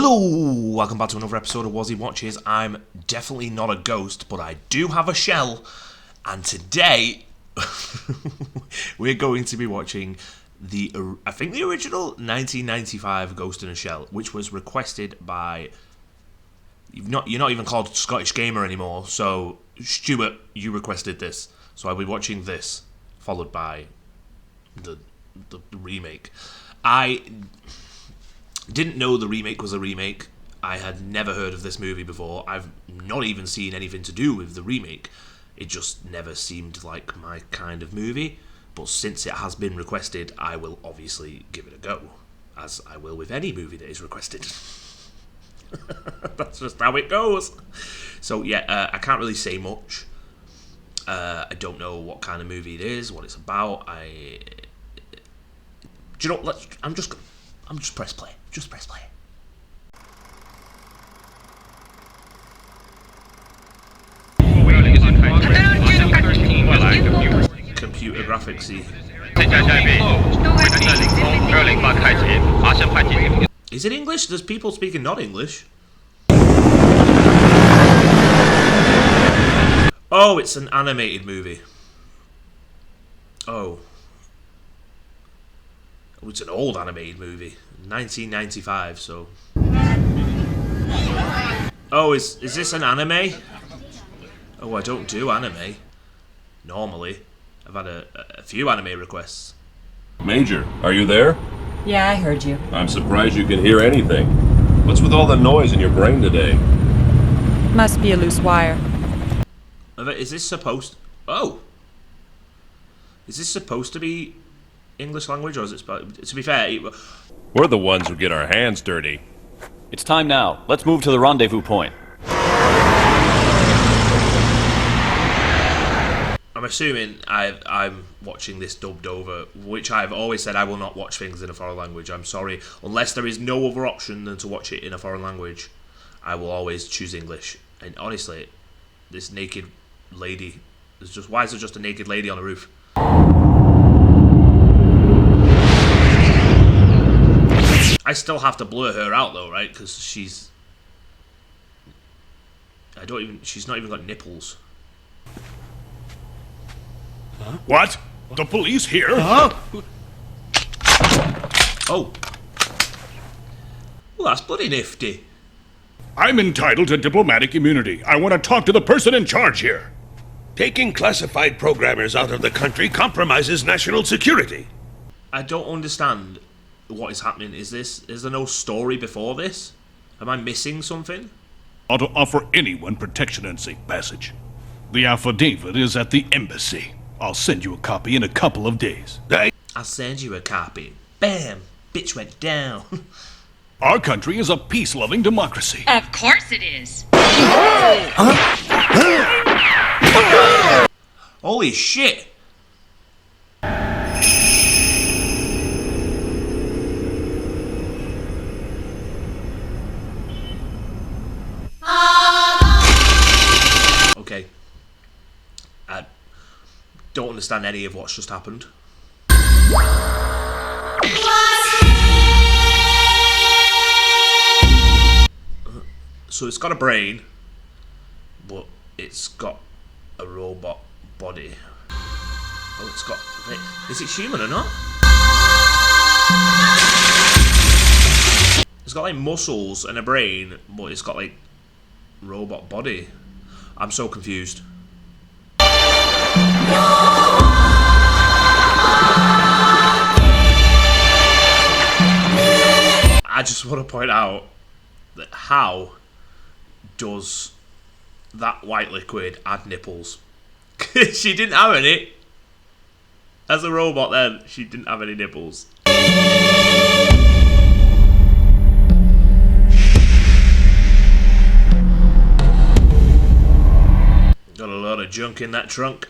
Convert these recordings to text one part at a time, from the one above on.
Hello, welcome back to another episode of Was He Watches. I'm definitely not a ghost, but I do have a shell. And today, we're going to be watching the original 1995 Ghost in a Shell, which was requested by... You're not even called Scottish Gamer anymore, so Stuart, you requested this. So I'll be watching this, followed by the remake. I didn't know the remake was a remake. I had never heard of this movie before. I've not even seen anything to do with the remake. It just never seemed like my kind of movie. But since it has been requested, I will obviously give it a go, as I will with any movie that is requested. That's just how it goes. So yeah, I can't really say much. I don't know what kind of movie it is, what it's about. Do you know? I'm just press play. Just press play. Computer graphics-y. Is it English? There's people speaking not English. Oh, it's an animated movie. Oh, it's an old animated movie. 1995, so... Oh, is this an anime? Oh, I don't do anime. Normally. I've had a few anime requests. Major, are you there? Yeah, I heard you. I'm surprised you can hear anything. What's with all the noise in your brain today? Must be a loose wire. Is this supposed... Oh! Is this supposed to be English language, or is it... To be fair... We're the ones who get our hands dirty. It's time now. Let's move to the rendezvous point. I'm assuming I'm watching this dubbed over, which I've always said I will not watch things in a foreign language. I'm sorry. Unless there is no other option than to watch it in a foreign language, I will always choose English. And honestly, this naked lady... Why is there just a naked lady on the roof? I still have to blur her out though, right? Because she's... She's not even got nipples. Huh? What? The police here? Huh? Oh. Well, that's bloody nifty. I'm entitled to diplomatic immunity. I want to talk to the person in charge here. Taking classified programmers out of the country compromises national security. I don't understand what is happening. Is there no story before this? Am I missing something? Ought to offer anyone protection and safe passage. The affidavit is at the embassy. I'll send you a copy in a couple of days. I'll send you a copy. Bam! Bitch went down. Our country is a peace-loving democracy. Of course it is. Holy shit! Okay. I don't understand any of what's just happened. So it's got a brain, but it's got a robot body. Oh, it's got... Is it human or not? It's got like muscles and a brain, but it's got like robot body. I'm so confused. I just want to point out that how does that white liquid add nipples? She didn't have any. As a robot then, she didn't have any nipples. Got a lot of junk in that trunk.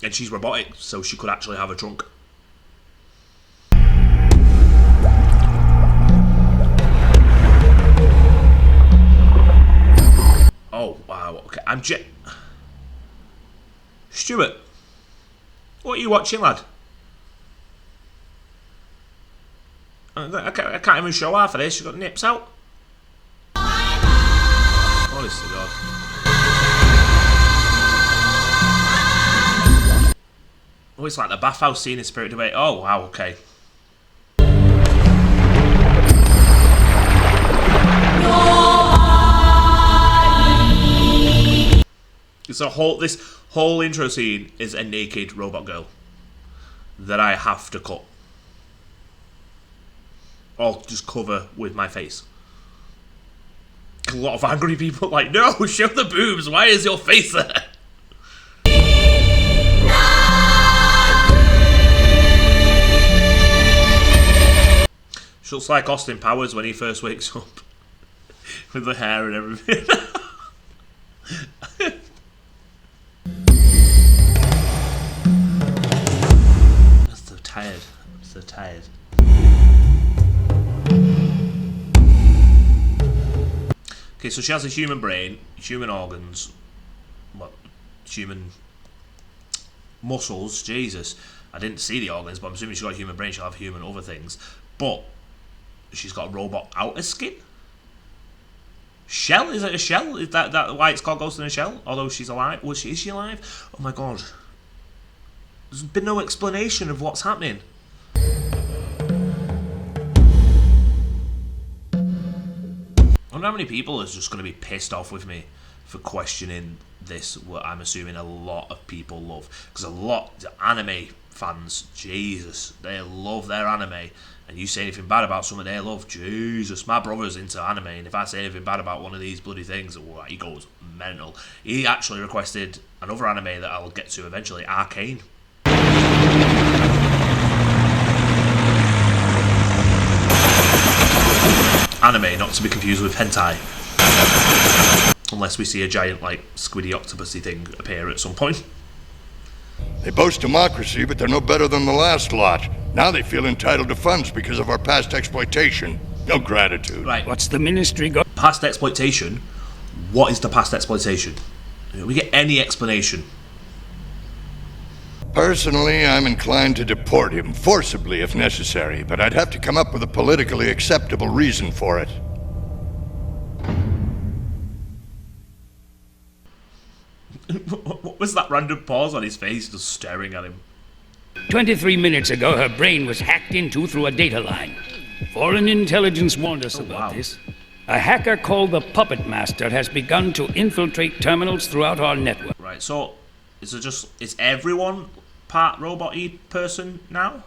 And she's robotic, so she could actually have a trunk. Oh, wow, okay. Stuart, what are you watching, lad? I can't even show half of this. You've got nips out. Honest to God. Oh, it's like the bathhouse scene in Spirited Away. Oh, wow, okay. This whole intro scene is a naked robot girl that I have to cut. Or just cover with my face. A lot of angry people are like, no, show the boobs, why is your face there? She looks like Austin Powers when he first wakes up. With the hair and everything. I'm so tired. I'm so tired. Okay, so she has a human brain, human organs, what, human muscles. Jesus, I didn't see the organs, but I'm assuming she's got a human brain. She'll have human other things, but she's got a robot outer skin. Shell? Is it a shell? Is that why it's called Ghost in a Shell? Although she's alive. Is she alive? Oh my god. There's been no explanation of what's happening. I wonder how many people are just going to be pissed off with me for questioning this, what I'm assuming a lot of people love. Because a lot of anime fans, Jesus, they love their anime. And you say anything bad about something they love, Jesus, my brother's into anime, and if I say anything bad about one of these bloody things, he goes mental. He actually requested another anime that I'll get to eventually, Arcane. Anime, not to be confused with hentai. Unless we see a giant, like, squiddy octopusy thing appear at some point. They boast democracy, but they're no better than the last lot. Now they feel entitled to funds because of our past exploitation. No gratitude. Right. What's the ministry got? Past exploitation? What is the past exploitation? Do we get any explanation? Personally, I'm inclined to deport him, forcibly if necessary, but I'd have to come up with a politically acceptable reason for it. What was that random pause on his face, just staring at him? 23 minutes ago, her brain was hacked into through a data line. Foreign intelligence warned us about this. A hacker called the Puppet Master has begun to infiltrate terminals throughout our network. Right, so is everyone part robot-y person now?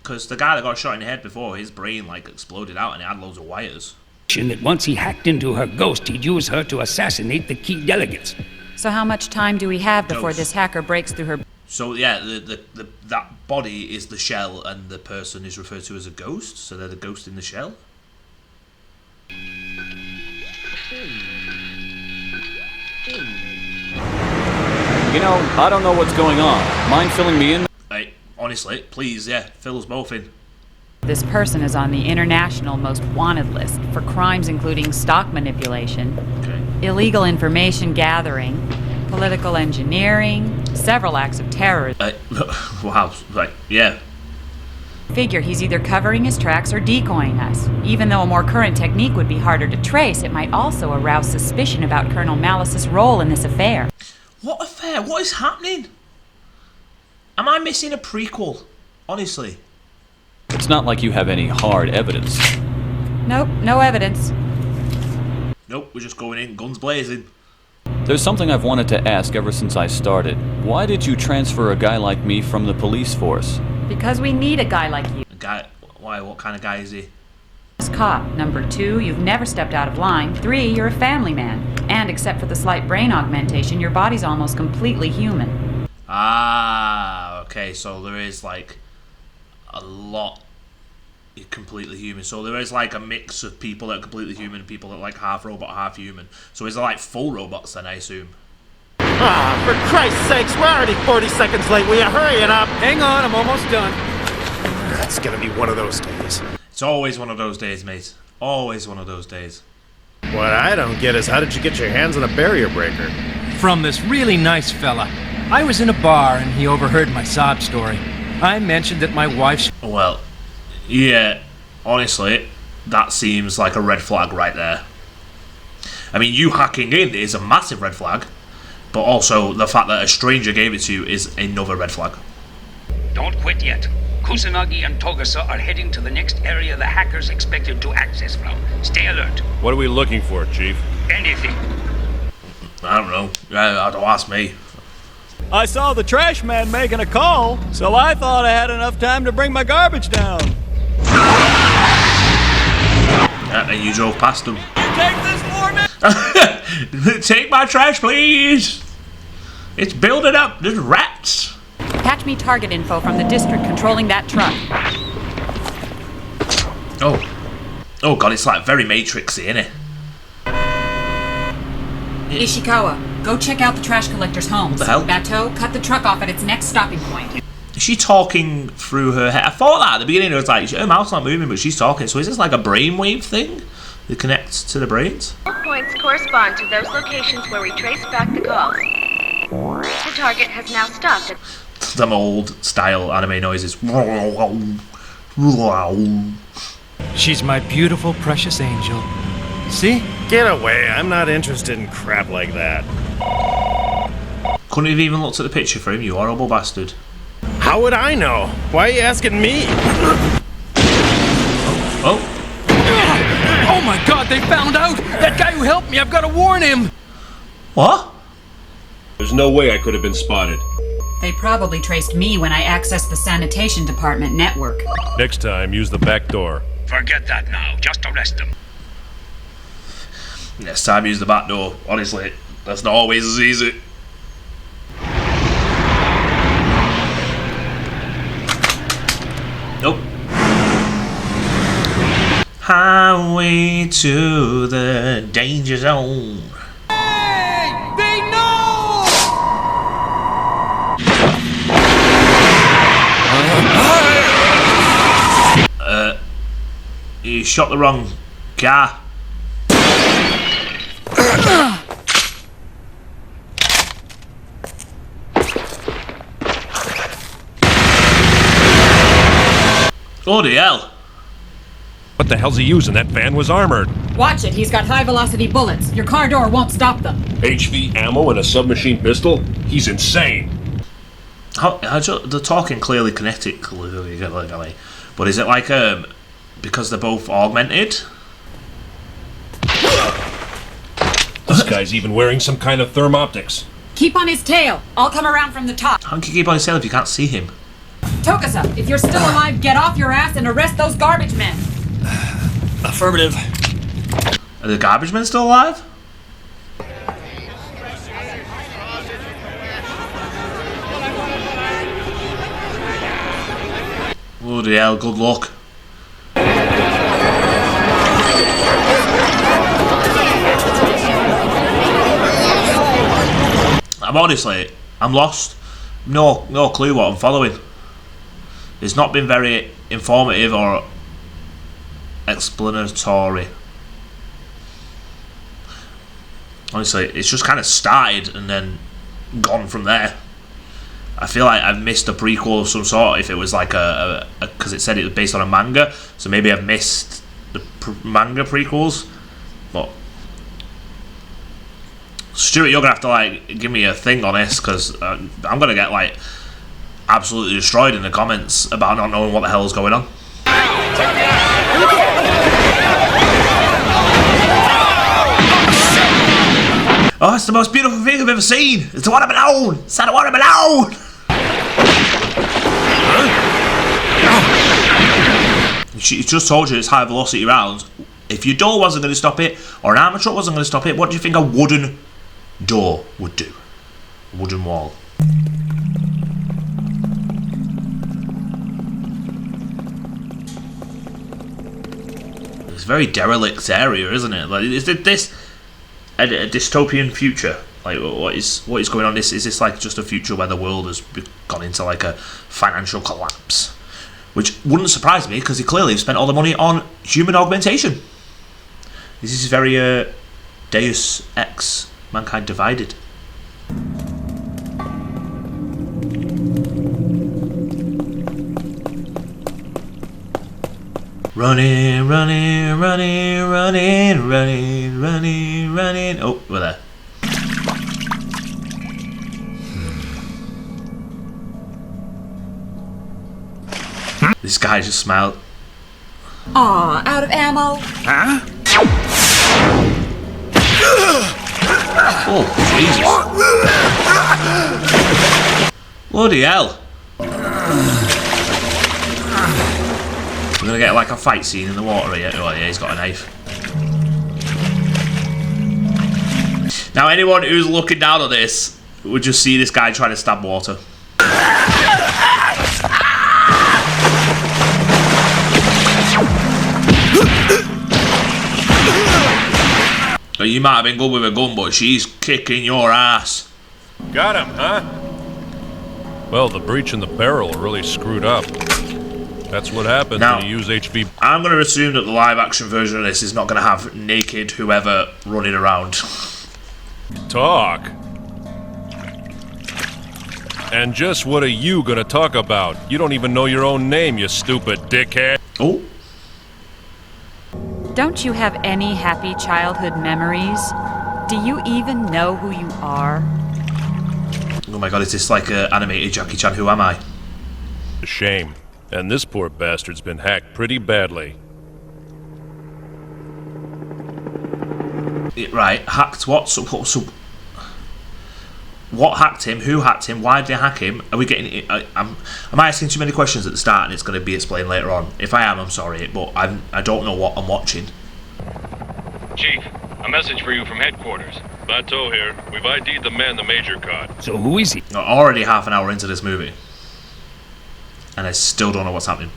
Because the guy that got shot in the head before, his brain like exploded out and it had loads of wires. That once he hacked into her ghost, he'd use her to assassinate the key delegates. So how much time do we have before this hacker breaks through her... So yeah, that body is the shell and the person is referred to as a ghost, so they're the ghost in the shell? You know, I don't know what's going on. Mind filling me in? Hey, honestly, please, yeah, fill us both in. This person is on the international most wanted list for crimes including stock manipulation, illegal information gathering, political engineering, several acts of terrorism. Wow, right, yeah. Figure he's either covering his tracks or decoying us. Even though a more current technique would be harder to trace, it might also arouse suspicion about Colonel Malice's role in this affair. What affair? What is happening? Am I missing a prequel? Honestly. It's not like you have any hard evidence. Nope, no evidence. Nope, we're just going in, guns blazing. There's something I've wanted to ask ever since I started. Why did you transfer a guy like me from the police force? Because we need a guy like you. A guy? Why? What kind of guy is he? Cop. Number 2, you've never stepped out of line. 3, you're a family man. And except for the slight brain augmentation, your body's almost completely human. Ah, okay, so there is like a lot completely human. So there is like a mix of people that are completely human and people that are like half robot, half human. So is there like full robots then, I assume? Ah, for Christ's sakes, we're already 40 seconds late. Will you hurry it up? Hang on, I'm almost done. That's gonna be one of those days. It's always one of those days, mate. Always one of those days. What I don't get is how did you get your hands on a barrier breaker? From this really nice fella. I was in a bar and he overheard my sob story. I mentioned that my wife's... Well, yeah, honestly, that seems like a red flag right there. I mean, you hacking in is a massive red flag, but also the fact that a stranger gave it to you is another red flag. Don't quit yet. Kusanagi and Togasa are heading to the next area the hackers expected to access from. Stay alert. What are we looking for, Chief? Anything. I don't know. Don't ask me. I saw the trash man making a call, so I thought I had enough time to bring my garbage down. And you drove past them. Take this for me! Take my trash, please! It's building up. There's rats. Patch me target info from the district controlling that truck. Oh god, it's like very Matrixy, isn't it? Ishikawa, go check out the trash collector's homes. What the hell? Bateau, cut the truck off at its next stopping point. Is she talking through her head? I thought that at the beginning. It was like her mouth's not moving, but she's talking. So is this like a brainwave thing that connects to the brains? All points correspond to those locations where we trace back the calls. The target has now stopped at Some old style anime noises. She's my beautiful, precious angel. See? Get away. I'm not interested in crap like that. Couldn't have even looked at the picture for him, you horrible bastard. How would I know? Why are you asking me? Oh. Oh my god, they found out! That guy who helped me, I've got to warn him! What? There's no way I could have been spotted. They probably traced me when I accessed the sanitation department network. Next time, use the back door. Forget that now. Just arrest them. Next time use the back door. Honestly, that's not always as easy. Nope. Highway to the danger zone. Hey! They know! You shot the wrong car. Bloody hell. What the hell's he using? That van was armored. Watch it, he's got high-velocity bullets. Your car door won't stop them. HV ammo and a submachine pistol? He's insane. They're talking clearly kinetic, but is it like because they're both augmented? This guy's even wearing some kind of thermoptics. Keep on his tail. I'll come around from the top. How can you keep on his tail if you can't see him? Tokasa, if you're still alive, get off your ass and arrest those garbage men. Affirmative. Are the garbage men still alive? Bloody hell, good luck. I'm lost. No clue what I'm following. It's not been very informative or explanatory. Honestly, it's just kind of started and then gone from there. I feel like I've missed a prequel of some sort if it was like because it said it was based on a manga, so maybe I've missed the manga prequels. But Stuart, you're gonna have to like give me a thing on this because I'm gonna get like absolutely destroyed in the comments about not knowing what the hell is going on. Oh, it's the most beautiful thing I've ever seen. It's the one I've been on. It's the one I've been on. She just told you it's high velocity rounds. If your door wasn't going to stop it, or an armor truck wasn't going to stop it, what do you think a wooden door would do? A wooden wall. It's a very derelict area, isn't it? Like, is this a dystopian future? Like, what is going on? Is this like just a future where the world has gone into like a financial collapse? Which wouldn't surprise me because they clearly have spent all the money on human augmentation. This is very Deus Ex, Mankind Divided. Running, running, running, running, running, running, running. Oh, we're there. This guy just smiled. Aw, out of ammo? Huh? Oh, Jesus. Bloody hell. We're gonna get like a fight scene in the water here. Oh yeah, he's got a knife. Now anyone who's looking down on this would just see this guy trying to stab water. You might have been good with a gun, but she's kicking your ass. Got him, huh? Well, the breach in the barrel really screwed up. That's what happens now, when you use HV. I'm going to assume that the live action version of this is not going to have naked whoever running around. Talk. And just what are you going to talk about? You don't even know your own name, you stupid dickhead. Oh. Don't you have any happy childhood memories? Do you even know who you are? Oh my god, is this like an animated Jackie Chan? Who am I? A shame. And this poor bastard's been hacked pretty badly. Right, hacked what? So what hacked him? Who hacked him? Why did they hack him? Are we getting? Am I asking too many questions at the start, and it's going to be explained later on? If I am, I'm sorry, but I don't know what I'm watching. Chief, a message for you from headquarters. Bateau here. We've ID'd the man the Major caught. So who is he? Already half an hour into this movie, and I still don't know what's happening.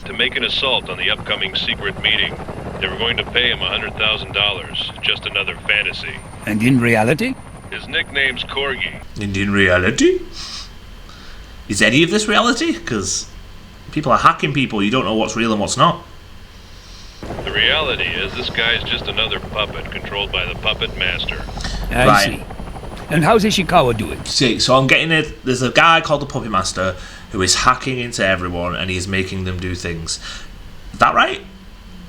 To make an assault on the upcoming secret meeting. They were going to pay him $100,000. Just another fantasy. And in reality? His nickname's Corgi. And in reality? Is any of this reality? Because people are hacking people, you don't know what's real and what's not. The reality is this guy's just another puppet controlled by the puppet master. I see. And how's Ishikawa doing? See, so I'm getting it. There's a guy called the Puppet Master who is hacking into everyone and he's making them do things. Is that right?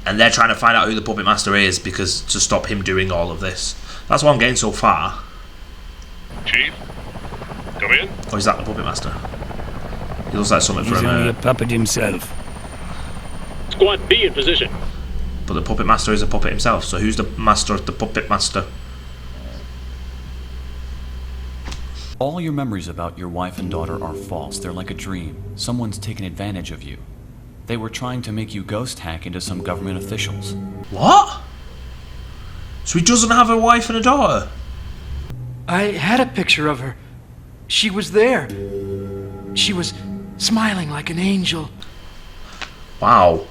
And they're trying to find out who the Puppet Master is because to stop him doing all of this. That's what I'm getting so far. Chief, come in. Or is that the Puppet Master? He looks like something He's from only a puppet himself. Squad B in position. But the Puppet Master is a puppet himself, so who's the master of the Puppet Master? All your memories about your wife and daughter are false. They're like a dream. Someone's taken advantage of you. They were trying to make you ghost hack into some government officials. What? So he doesn't have a wife and a daughter? I had a picture of her. She was there. She was smiling like an angel. Wow.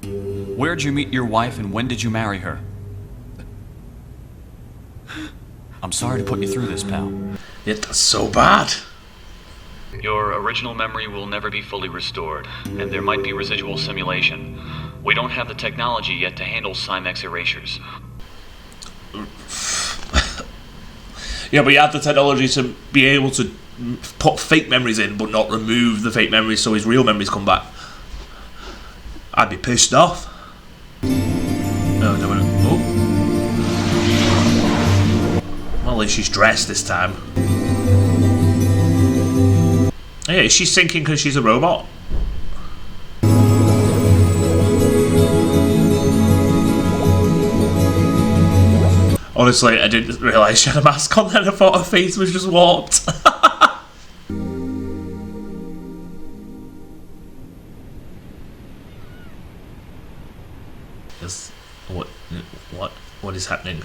Where'd you meet your wife and when did you marry her? I'm sorry to put you through this, pal. Yeah, that's so bad. Your original memory will never be fully restored, and there might be residual simulation. We don't have the technology yet to handle Cymex erasures. Yeah, but you have the technology to be able to put fake memories in, but not remove the fake memories so his real memories come back. I'd be pissed off. No, no, no. Oh. Well, at least she's dressed this time. Yeah, is she sinking because she's a robot? Honestly, I didn't realise she had a mask on then. I thought her face was just warped. What is happening?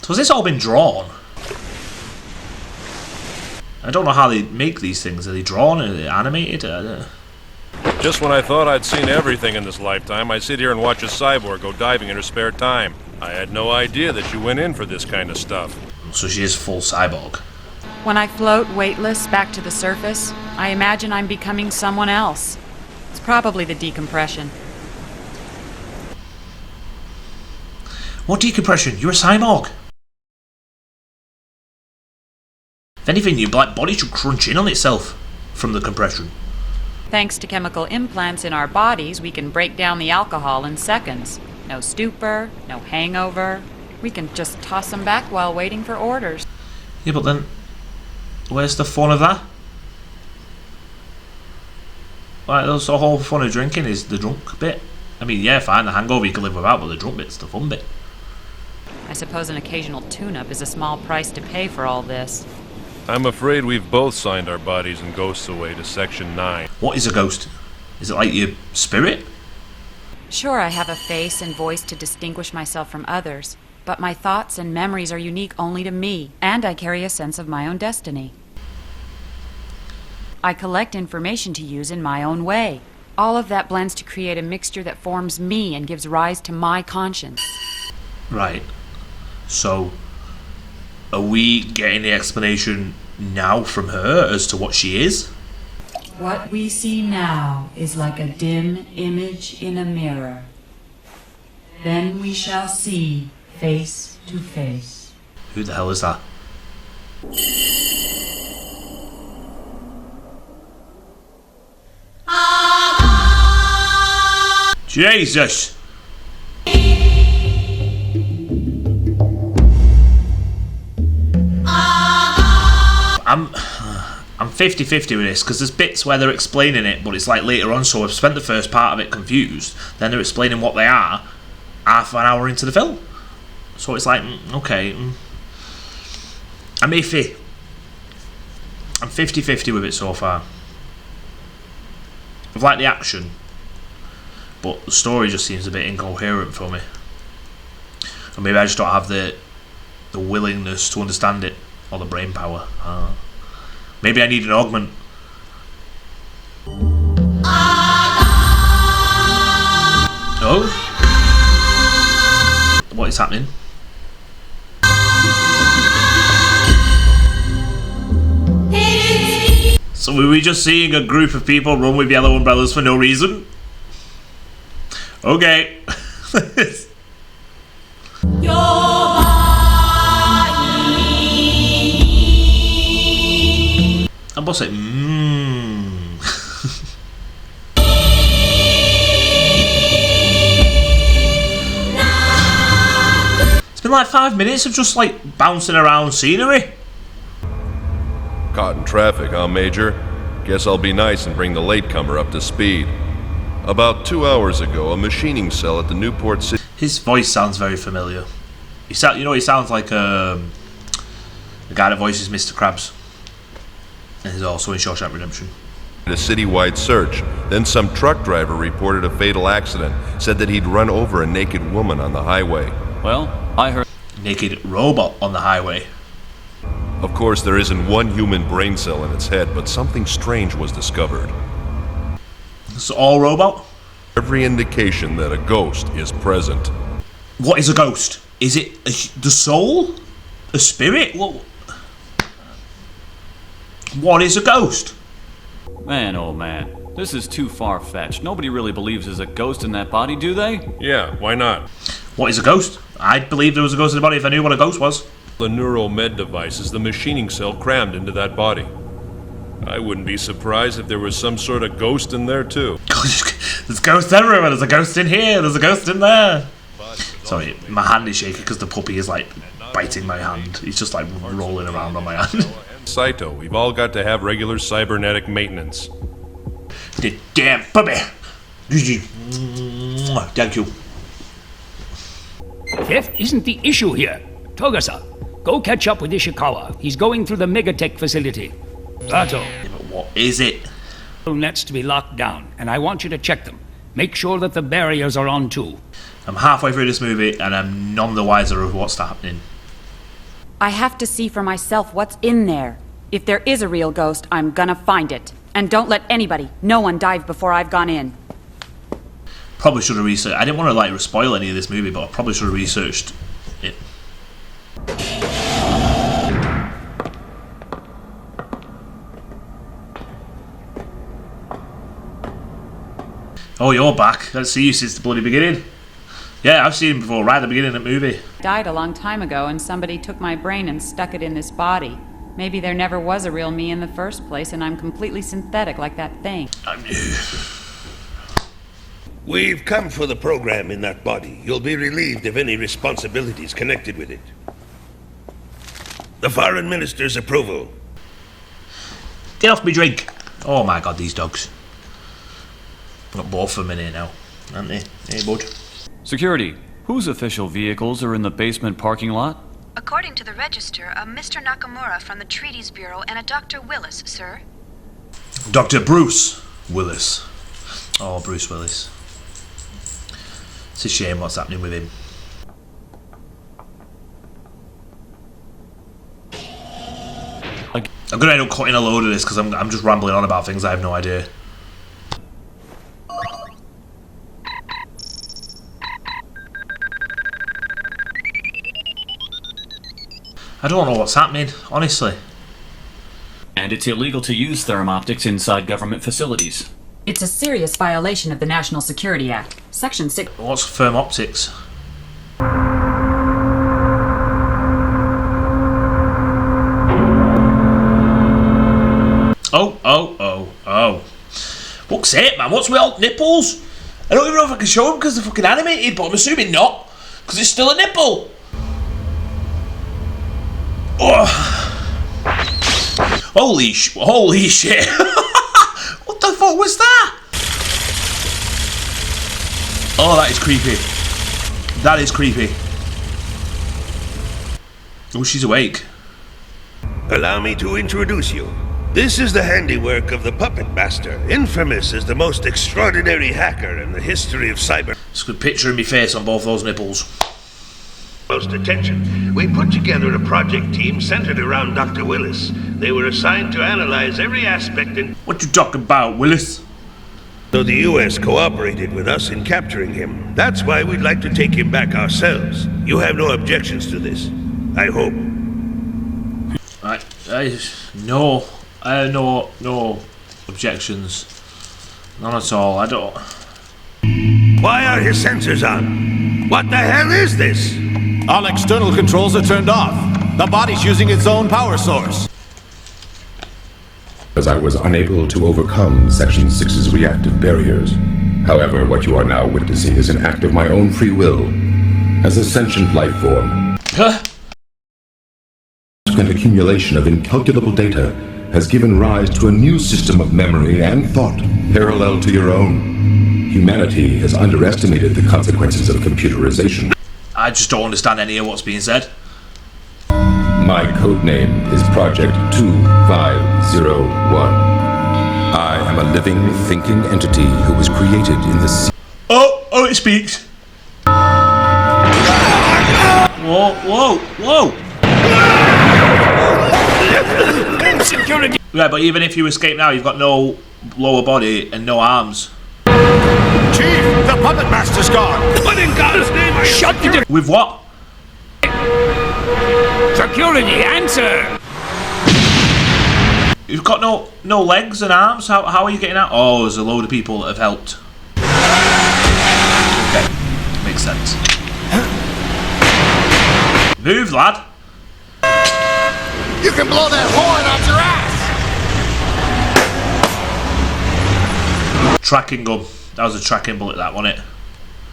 So has this all been drawn? I don't know how they make these things. Are they drawn? Are they animated? Just when I thought I'd seen everything in this lifetime, I sit here and watch a cyborg go diving in her spare time. I had no idea that you went in for this kind of stuff. So she is full cyborg. When I float weightless back to the surface, I imagine I'm becoming someone else. It's probably the decompression. What decompression? You're a cyborg. If anything, your black body should crunch in on itself from the compression. Thanks to chemical implants in our bodies, we can break down the alcohol in seconds. No stupor, no hangover. We can just toss them back while waiting for orders. Yeah, but then, where's the fun of that? Like, that's the whole fun of drinking is the drunk bit. I mean, yeah, fine, the hangover you can live without, but the drunk bit's the fun bit. I suppose an occasional tune-up is a small price to pay for all this. I'm afraid we've both signed our bodies and ghosts away to Section 9. What is a ghost? Is it like your spirit? Sure, I have a face and voice to distinguish myself from others, but my thoughts and memories are unique only to me, and I carry a sense of my own destiny. I collect information to use in my own way. All of that blends to create a mixture that forms me and gives rise to my conscience. Right. So, are we getting the explanation now from her as to what she is? What we see now is like a dim image in a mirror. Then we shall see face to face. Who the hell is that? Jesus! I'm 50-50 with this, because there's bits where they're explaining it, but it's like later on, so I've spent the first part of it confused, then they're explaining what they are half an hour into the film. So it's like, okay. I'm iffy. I'm 50-50 with it so far. I've liked the action, but the story just seems a bit incoherent for me. Or maybe I just don't have the willingness to understand it, or the brain power. Maybe I need an augment. Oh? What is happening? So were we just seeing a group of people run with yellow umbrellas for no reason? Okay. I must say, It's been like 5 minutes of just like bouncing around scenery. Caught in traffic, huh, Major? Guess I'll be nice and bring the latecomer up to speed. About 2 hours ago, a machining cell at the Newport City... His voice sounds very familiar. He sounds like the guy that voices Mr. Krabs. And he's also in Shawshank Redemption. A citywide search. Then some truck driver reported a fatal accident. Said that he'd run over a naked woman on the highway. Well, I heard... Naked robot on the highway. Of course, there isn't one human brain cell in its head, but something strange was discovered. It's all robot? Every indication that a ghost is present. What is a ghost? Is it the soul? A spirit? What is a ghost? Man, oh man. This is too far-fetched. Nobody really believes there's a ghost in that body, do they? Yeah, why not? What is a ghost? I'd believe there was a ghost in the body if I knew what a ghost was. The neural med device is the machining cell crammed into that body. I wouldn't be surprised if there was some sort of ghost in there too. There's ghosts everywhere. There's a ghost in here. There's a ghost in there. Sorry, my hand is shaking because the puppy is like biting my hand. He's just like rolling around on my hand. Saito, we've all got to have regular cybernetic maintenance. The damn puppy. Thank you. Theft isn't the issue here. Togasa, go catch up with Ishikawa. He's going through the Megatech facility. Rato. Yeah, but what is it? Nets to be locked down, and I want you to check them. Make sure that the barriers are on too. I'm halfway through this movie and I'm none the wiser of what's happening. I have to see for myself what's in there. If there is a real ghost, I'm gonna find it. And don't let anybody, no one dive before I've gone in. Probably should have researched. I didn't want to like spoil any of this movie, but I probably should have researched it. Oh, you're back. I've seen you since the bloody beginning. Yeah, I've seen him before, right at the beginning of the movie. Died a long time ago, and somebody took my brain and stuck it in this body. Maybe there never was a real me in the first place, and I'm completely synthetic like that thing. We've come for the program in that body. You'll be relieved of any responsibilities connected with it. The foreign minister's approval. Get off me drink! Oh my god, these dogs. Got both of them in here now, aren't they? Hey, bud. Security, whose official vehicles are in the basement parking lot? According to the register, a Mr. Nakamura from the Treaties Bureau and a Dr. Willis, sir. Dr. Bruce Willis. Oh, Bruce Willis. It's a shame what's happening with him. I'm gonna end up cutting a load of this because I'm just rambling on about things I have no idea. I don't know what's happening, honestly. And it's illegal to use thermoptics inside government facilities. It's a serious violation of the National Security Act, Section 6. What's firm optics? Oh. Fuck's sake, man, what's with all nipples? I don't even know if I can show them because they're fucking animated, but I'm assuming not, because it's still a nipple. Oh. Holy shit. What the fuck was that? Oh, that is creepy. That is creepy. Oh, she's awake. Allow me to introduce you. This is the handiwork of the Puppet Master, infamous as the most extraordinary hacker in the history of cyber. Just a picture of me face on both those nipples. Most attention. We put together a project team centered around Dr. Willis. They were assigned to analyze every aspect in... What you talking about, Willis? So the US cooperated with us in capturing him. That's why we'd like to take him back ourselves. You have no objections to this, I hope. No objections. None at all. I don't... Why are his sensors on? What the hell is this? All external controls are turned off. The body's using its own power source. As I was unable to overcome Section 6's reactive barriers. However, what you are now witnessing is an act of my own free will. As a sentient life form. An accumulation of incalculable data has given rise to a new system of memory and thought, parallel to your own. Humanity has underestimated the consequences of computerization. I just don't understand any of what's being said. My codename is Project 2501. I am a living, thinking entity who was created in the... Oh, it speaks. Whoa. Security. Yeah, but even if you escape now, you've got no lower body and no arms. Chief, the Puppet Master's gone. What in God's name are you? Shut the door. With what? Security, answer. You've got no legs and arms. How are you getting out? Oh, there's a load of people that have helped. Okay, makes sense. Move, lad. You can blow that horn out your ass! Tracking gun. That was a tracking bullet, that wasn't it?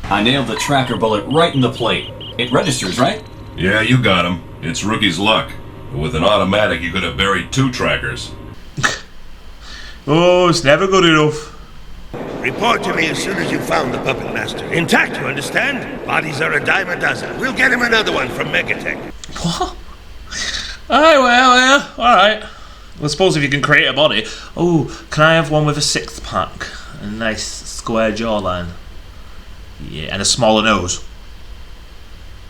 I nailed the tracker bullet right in the plate. It registers, right? Yeah, you got him. It's rookie's luck. But with an automatic, you could have buried 2 trackers. Oh, it's never good enough. Report to me as soon as you've found the Puppet Master. Intact, you understand? Bodies are a dime a dozen. We'll get him another one from Megatech. What? Aye, well, yeah, alright. I suppose if you can create a body... Oh, can I have one with a 6th pack? A nice square jawline. Yeah, and a smaller nose.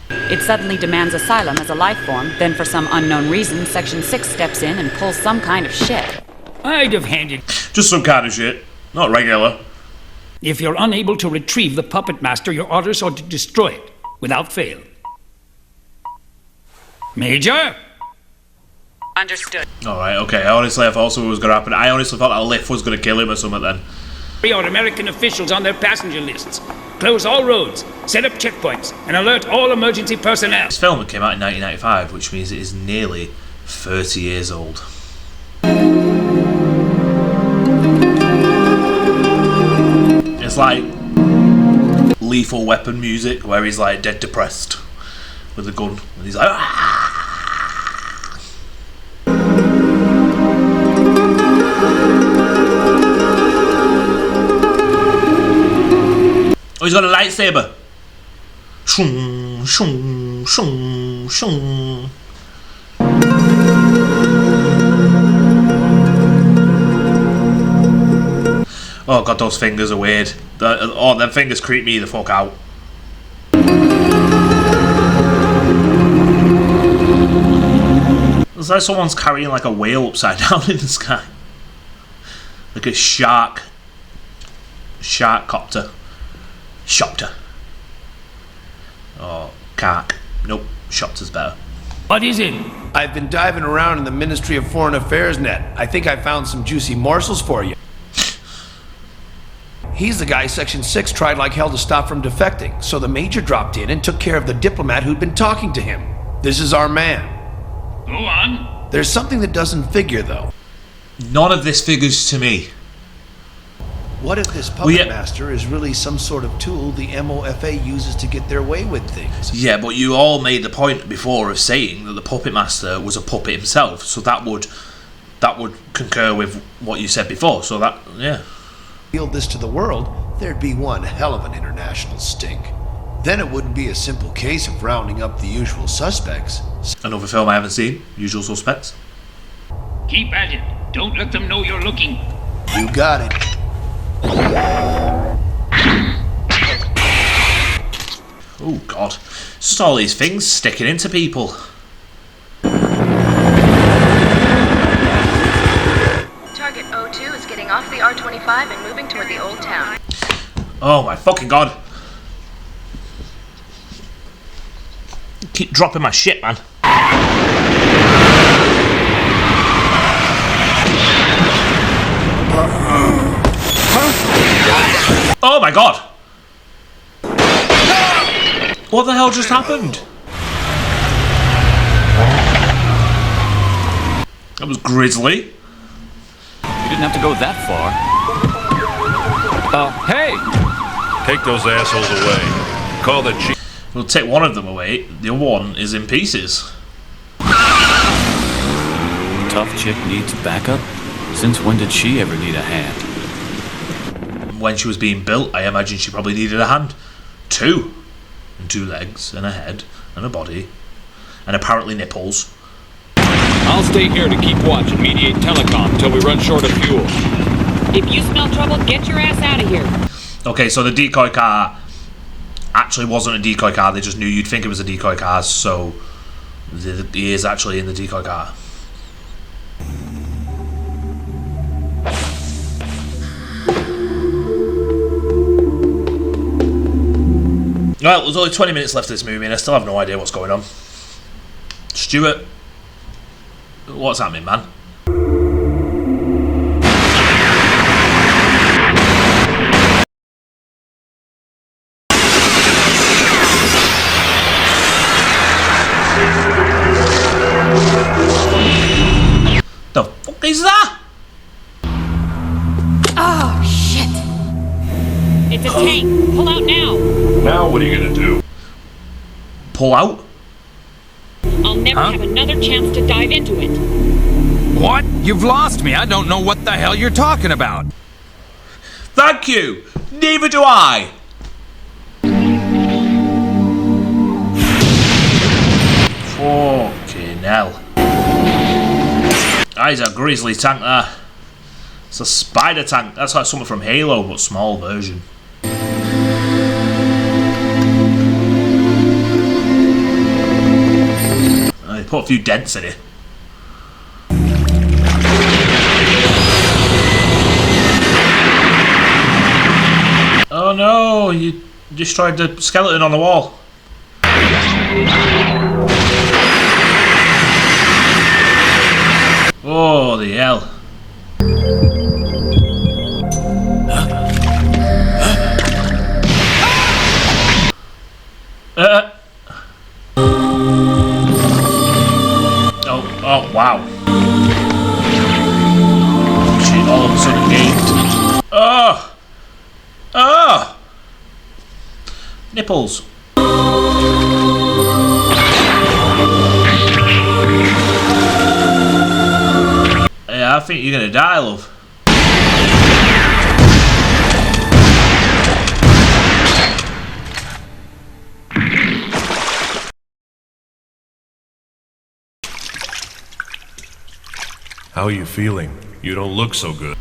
It suddenly demands asylum as a life form, then for some unknown reason, Section 6 steps in and pulls some kind of shit. I'd have handed... Just some kind of shit. Not regular. If you're unable to retrieve the Puppet Master, your orders are to destroy it, without fail. Major? Understood. Alright, okay. Honestly, I thought something was going to happen. I honestly thought that lift was going to kill him or something then. Our American officials on their passenger lists. Close all roads, set up checkpoints, and alert all emergency personnel. This film came out in 1995, which means it is nearly 30 years old. It's like Lethal Weapon music where he's like dead depressed with a gun and he's like oh, he's got a lightsaber. Shung, shung, shung, shung. Oh god, those fingers are weird. Them fingers creep me the fuck out. It's like someone's carrying like a whale upside down in the sky. Like a shark copter. Shopter. Oh, cark. Nope, Shopter's better. What is it? I've been diving around in the Ministry of Foreign Affairs net. I think I found some juicy morsels for you. He's the guy Section 6 tried like hell to stop from defecting, so the Major dropped in and took care of the diplomat who'd been talking to him. This is our man. Go on. There's something that doesn't figure, though. None of this figures to me. What if this puppet master is really some sort of tool the MOFA uses to get their way with things? Yeah, but you all made the point before of saying that the puppet master was a puppet himself, so that would concur with what you said before. So that, yeah. Revealed this to the world, there'd be one hell of an international stink. Then it wouldn't be a simple case of rounding up the usual suspects. Another film I haven't seen, Usual Suspects. Keep at it. Don't let them know you're looking. You got it. Oh god, it's just all these things sticking into people. Target 02 is getting off the R25 and moving toward the old town. Oh my fucking god. Keep dropping my shit, man. Oh my god! What the hell just happened? That was grisly. You didn't have to go that far. Hey! Take those assholes away. Call the chief. We'll take one of them away. The other one is in pieces. Tough chick needs backup? Since when did she ever need a hand? When she was being built, I imagine she probably needed a hand. Two. And two legs, and a head, and a body, and apparently nipples. I'll stay here to keep watch and mediate telecom until we run short of fuel. If you smell trouble, get your ass out of here. Okay, so the decoy car actually wasn't a decoy car. They just knew you'd think it was a decoy car, so he is actually in the decoy car. Well, there's only 20 minutes left of this movie and I still have no idea what's going on. Stuart, what's happening, man? The fuck is that? Oh, shit. It's a tank. Pull out now. Now what are you gonna do? Pull out? I'll never have another chance to dive into it. What? You've lost me. I don't know what the hell you're talking about. Thank you. Neither do I. Fucking hell. That is a grizzly tank there. It's a spider tank. That's like something from Halo, but small version. They put a few dents in it. Oh no, you destroyed the skeleton on the wall. Oh, the hell. Oh, wow. She all of a sudden gained. Oh! Oh! Nipples. Yeah, I think you're gonna die, love. How are you feeling? You don't look so good.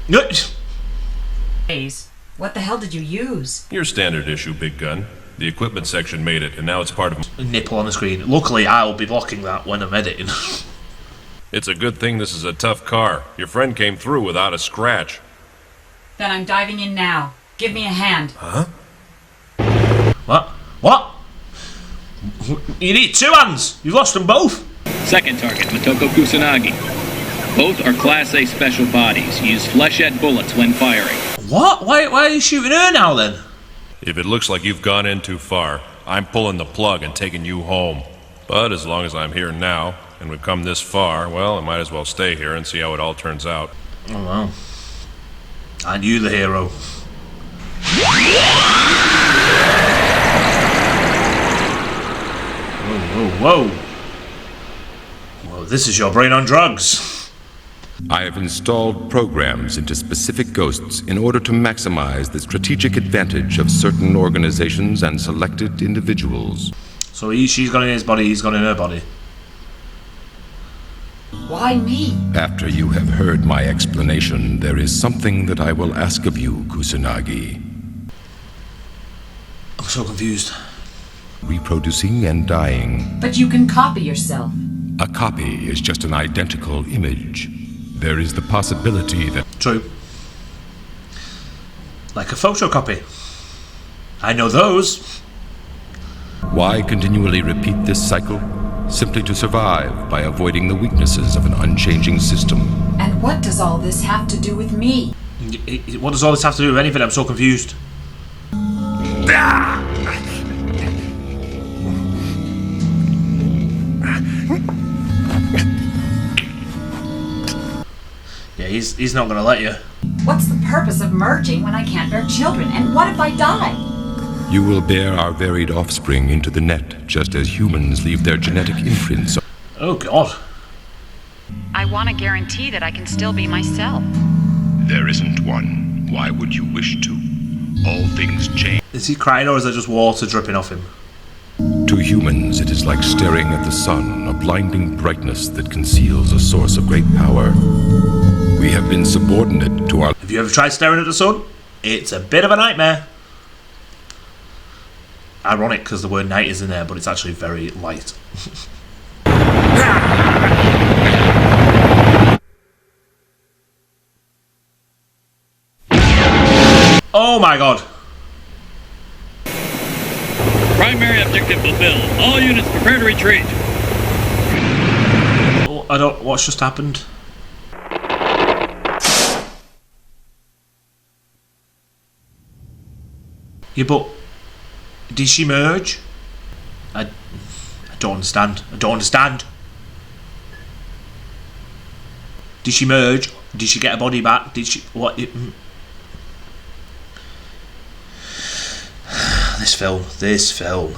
What the hell did you use? Your standard issue, big gun. The equipment section made it, and now it's part of... Nipple on the screen. Luckily, I'll be blocking that when I'm editing. It's a good thing this is a tough car. Your friend came through without a scratch. Then I'm diving in now. Give me a hand. Huh? What? What? You need two hands. You've lost them both. Second target, Motoko Kusanagi. Both are Class A special bodies. Use flechette bullets when firing. What? Why are you shooting her now then? If it looks like you've gone in too far, I'm pulling the plug and taking you home. But as long as I'm here now, and we've come this far, well, I might as well stay here and see how it all turns out. Oh well. And you the hero. Whoa, whoa, whoa. Whoa, this is your brain on drugs. I have installed programs into specific ghosts in order to maximize the strategic advantage of certain organizations and selected individuals. So she's gone in his body, he's gone in her body. Why me? After you have heard my explanation, there is something that I will ask of you, Kusanagi. I'm so confused. Reproducing and dying. But you can copy yourself. A copy is just an identical image. There is the possibility that... True. Like a photocopy. I know those. Why continually repeat this cycle? Simply to survive by avoiding the weaknesses of an unchanging system. And what does all this have to do with me? What does all this have to do with anything? I'm so confused. Yeah, he's not gonna let you. What's the purpose of merging when I can't bear children? And what if I die? You will bear our varied offspring into the net, just as humans leave their genetic imprints. Oh, God. I want to guarantee that I can still be myself. There isn't one. Why would you wish to? All things change. Is he crying or is there just water dripping off him? To humans, it is like staring at the sun, a blinding brightness that conceals a source of great power. We have been subordinate to our... Have you ever tried staring at the sun? It's a bit of a nightmare. Ironic because the word night is in there, but it's actually very light. Oh my God. Primary objective fulfilled. All units prepare to retreat. Oh, I don't... What's just happened? Yeah, but... Did she merge? I don't understand. I don't understand. Did she merge? Did she get her body back? Did she... What? This film.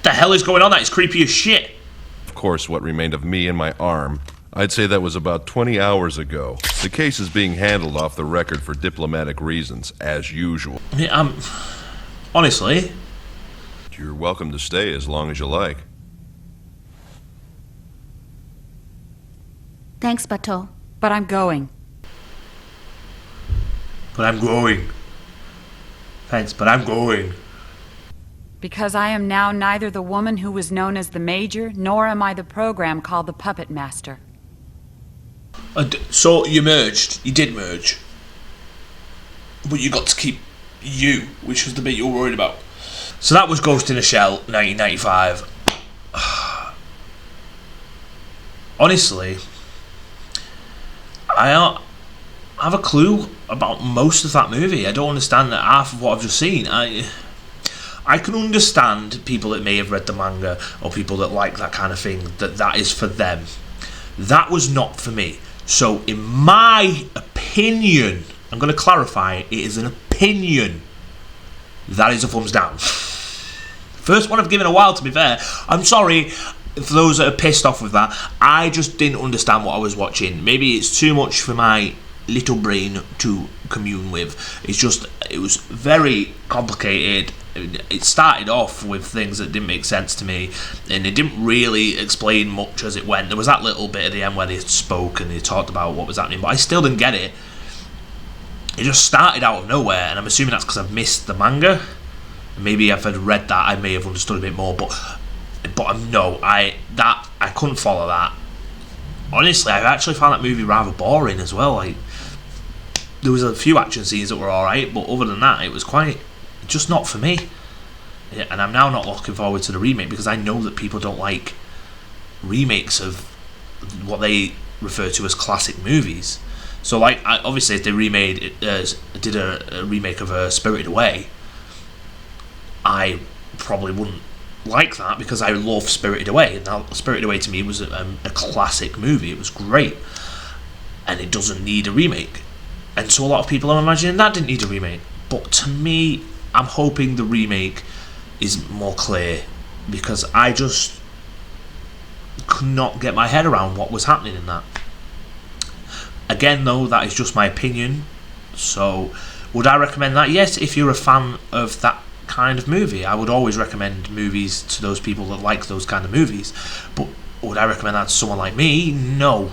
The hell is going on? That is creepy as shit. Of course, what remained of me and my arm. I'd say that was about 20 hours ago. The case is being handled off the record for diplomatic reasons, as usual. Yeah, honestly... You're welcome to stay as long as you like. Thanks, Bateau. But I'm going. But I'm going. Thanks, but I'm going. Because I am now neither the woman who was known as the Major, nor am I the program called the Puppet Master. So you merged. You did merge. But you got to keep you, which was the bit you were worried about. So that was Ghost in a Shell, 1995. Honestly, I don't have a clue about most of that movie. I don't understand half of what I've just seen. I can understand people that may have read the manga or people that like that kind of thing, that is for them. That was not for me. So in my opinion, I'm going to clarify, it is an opinion, that is a thumbs down. First one I've given a while, to be fair. I'm sorry for those that are pissed off with that. I just didn't understand what I was watching. Maybe it's too much for my little brain to commune with. It was very complicated. It started off with things that didn't make sense to me, and it didn't really explain much as it went. There was that little bit at the end where they spoke and they talked about what was happening, but I still didn't get it. It just started out of nowhere, and I'm assuming that's because I've missed the manga. Maybe if I'd read that, I may have understood a bit more, but no, I couldn't follow that. Honestly, I actually found that movie rather boring as well. Like, there was a few action scenes that were alright, but other than that, it was quite just not for me. And I'm now not looking forward to the remake because I know that people don't like remakes of what they refer to as classic movies. So, like, obviously, if they did a remake of Spirited Away, I probably wouldn't like that because I love Spirited Away. Now, Spirited Away to me was a classic movie. It was great, and it doesn't need a remake. And so a lot of people are imagining that didn't need a remake. But to me, I'm hoping the remake is more clear because I just could not get my head around what was happening in that. Again, though, that is just my opinion. So, would I recommend that? Yes, if you're a fan of that kind of movie. I would always recommend movies to those people that like those kind of movies. But would I recommend that to someone like me? No.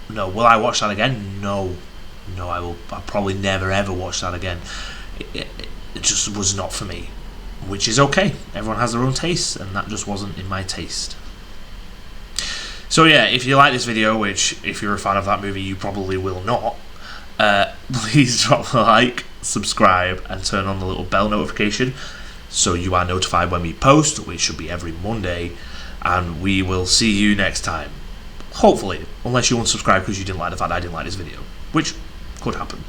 Will I watch that again? No, I'll probably never ever watch that again. It just was not for me, which is okay. Everyone has their own tastes, and that just wasn't in my taste. So yeah, if you like this video, which if you're a fan of that movie you probably will not, please drop a like, subscribe, and turn on the little bell notification so you are notified when we post, which should be every Monday, and we will see you next time. Hopefully, unless you unsubscribe because you didn't like the fact I didn't like this video, which could happen.